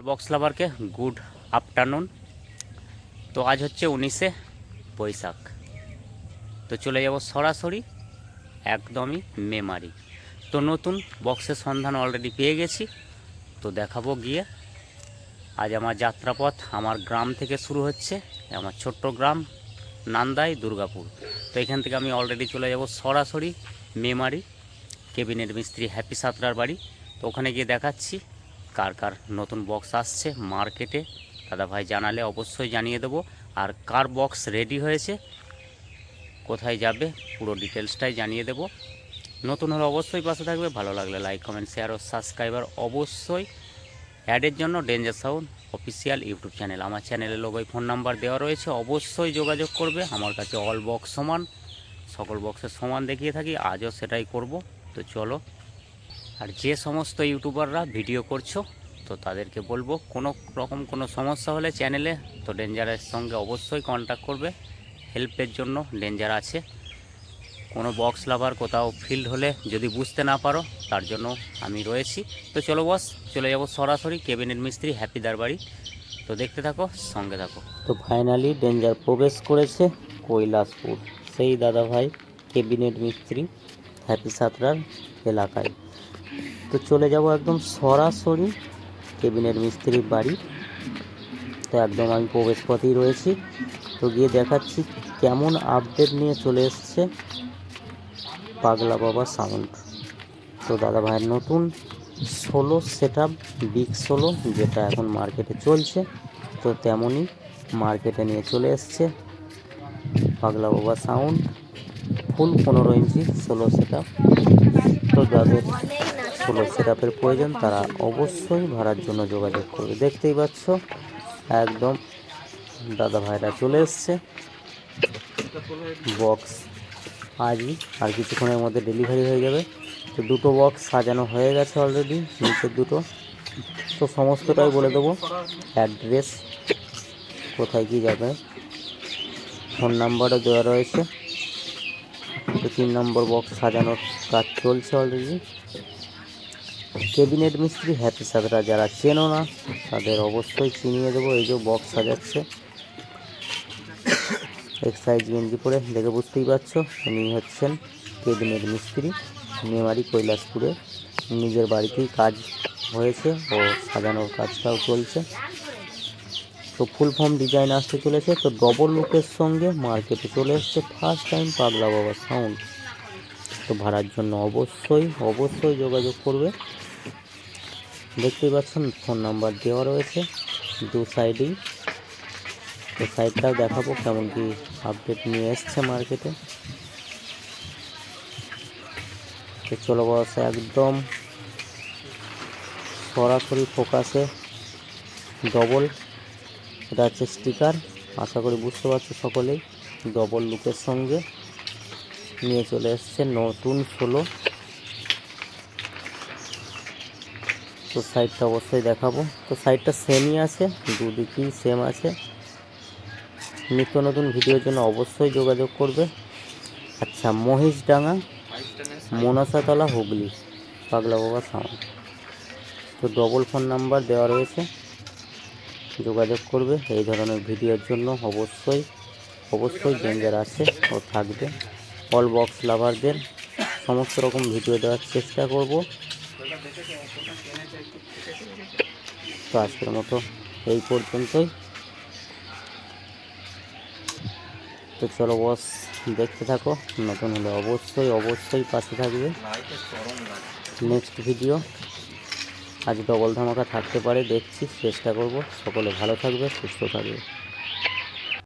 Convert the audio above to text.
Box লাভারকে good afternoon. তো আজ হচ্ছে 19শে বৈশাখ। তো চলে যাব সরাসরি একদমই মেমারি। তো নতুন বক্সের সন্ধান অলরেডি পেয়ে গেছি, তো দেখাবো গিয়ে। আজ আমার যাত্রাপথ আমার গ্রাম থেকে শুরু হচ্ছে, আমার ছোট্ট গ্রাম নান্দাই দুর্গাপুর। তো এখান থেকে আমি অলরেডি চলে যাব সরাসরি মেমারি, কেবিনেট মিস্ত্রি হ্যাপি সাঁতরার বাড়ি। তো ওখানে গিয়ে দেখাচ্ছি কার কার নতুন বক্স আসছে মার্কেটে, দাদাভাই জানালে অবশ্যই জানিয়ে দেবো। আর কার বক্স রেডি হয়েছে, কোথায় যাবে, পুরো ডিটেলসটাই জানিয়ে দেবো। নতুন হলে অবশ্যই পাশে থাকবে, ভালো লাগলে লাইক কমেন্ট শেয়ার ও সাবস্ক্রাইবার অবশ্যই। অ্যাডের জন্য danger sound official YouTube channel, আমার চ্যানেলের লোগোয় ফোন নাম্বার দেওয়া রয়েছে, অবশ্যই যোগাযোগ করবে। আমার কাছে অল বক্স সমান, সকল বক্সের সমান দেখিয়ে থাকি, আজও সেটাই করব। তো চলো। আর যে সমস্ত ইউটিউবাররা ভিডিও করছো, তো তাদেরকে বলবো কোনো রকম কোনো সমস্যা হলে চ্যানেলে, তো ডেঞ্জারের সঙ্গে অবশ্যই কন্ট্যাক্ট করবে। হেল্পের জন্য ডেঞ্জার আছে। কোনো বক্স লাভার কোথাও ফিল্ড হলে যদি বুঝতে না পারো, তার জন্য আমি রয়েছি। তো চলো বস, চলে যাব সরাসরি কেবিনেট মিস্ত্রি হ্যাপিদার বাড়ি। তো দেখতে থাকো, সঙ্গে থাকো। তো ফাইনালি ডেঞ্জার প্রবেশ করেছে কৈলাসপুর, সেই দাদাভাই কেবিনেট মিস্ত্রি হ্যাপি সাঁতরার এলাকায়। তো চলে যাব একদম সরাসরি কেবিনেট মিস্ত্রির বাড়ি। তো একদম আমি প্রবেশ পথেই রয়েছি। তো গিয়ে দেখাচ্ছি কেমন আপডেট নিয়ে চলে এসছে পাগলা বাবা সাউন্ড। তো দাদা ভাইয়ের নতুন 16 সেট আপ বিগ 16, যেটা এখন মার্কেটে চলছে, তো তেমনই মার্কেটে নিয়ে চলে এসছে পাগলা বাবা সাউন্ড ফুল 15 ইঞ্চি 16 সেট আপ। তো যাদের 16 সেট আপের প্রয়োজন তারা অবশ্যই ভাড়ার জন্য যোগাযোগ করবে। দেখতেই পাচ্ছ একদম দাদা ভাইরা চলে এসছে। বক্স আজই আর কিছুক্ষণের মধ্যে ডেলিভারি হয়ে যাবে। তো দুটো বক্স সাজানো হয়ে গেছে অলরেডি, নিচের দুটো। তো সমস্তটাই বলে দেবো, অ্যাড্রেস, কোথায় কী যাবে, ফোন নাম্বারও দেওয়া রয়েছে। তো 3 নম্বর বক্স সাজানোর কাজ চলছে অলরেডি। কেবিনেট মিস্ত্রি হ্যাপি সাঁতরা যারা চেনো না তাদের অবশ্যই চিনিয়ে দেবো। এই যে বক্স সাজাচ্ছে, এক্সাইজ গেঞ্জি পরে, দেখে বুঝতেই পারছো উনি হচ্ছেন কেবিনেট মিস্ত্রি মেমারি কৈলাসপুরে। নিজের বাড়িতেই কাজ হয়েছে ও সাজানোর কাজটাও চলছে। তো ফুল ফর্ম ডিজাইন আসতে চলেছে। তো ডবল লুকের সঙ্গে মার্কেটে চলে এসছে ফার্স্ট টাইম পাগলা বাবা সাউন্ড। তো ভাড়ার জন্য অবশ্যই যোগাযোগ করবে। দেখতেই পাচ্ছেন ফোন নাম্বার দেওয়া রয়েছে দু সাইডেই। তো সাইডটাও দেখাবো কেমন কি আপডেট নিয়ে এসছে মার্কেটে। তো চলো বস, একদম সরাসরি ফোকাসে ডবল, এটা হচ্ছে স্টিকার, আশা করি বুঝতে পারছো সকলেই। ডবল লুকের সঙ্গে নিয়ে চলে এসছে নতুন 16। তো সাইডটা অবশ্যই দেখাবো। তো সাইডটা সেমই আছে, দুদিকেই সেম আছে। নিত্য নতুন ভিডিওর জন্য অবশ্যই যোগাযোগ করবে। আচ্ছা, মহিষডাঙ্গা মনসাতলা হুগলি পাগলা বাবা সাউন্ড। তো ডবল ফোন নাম্বার দেওয়া রয়েছে, যোগাযোগ করবে এই ধরনের ভিডিওর জন্য। অবশ্যই ডেঞ্জার আছে ও থাকবে। অল বক্স লাভারদের সমস্ত রকম ভিডিও দেওয়ার চেষ্টা করব। তো আজকের মতো এই পর্যন্তই। তো চলো বস, দেখতে থাকো। নতুন হলে অবশ্যই পাশে থাকবে। নেক্সট ভিডিও আজ ডবল ধামাকা থাকতে পারে, দেখছি, চেষ্টা করব। সকলে ভালো থাকবে, সুস্থ থাকবে।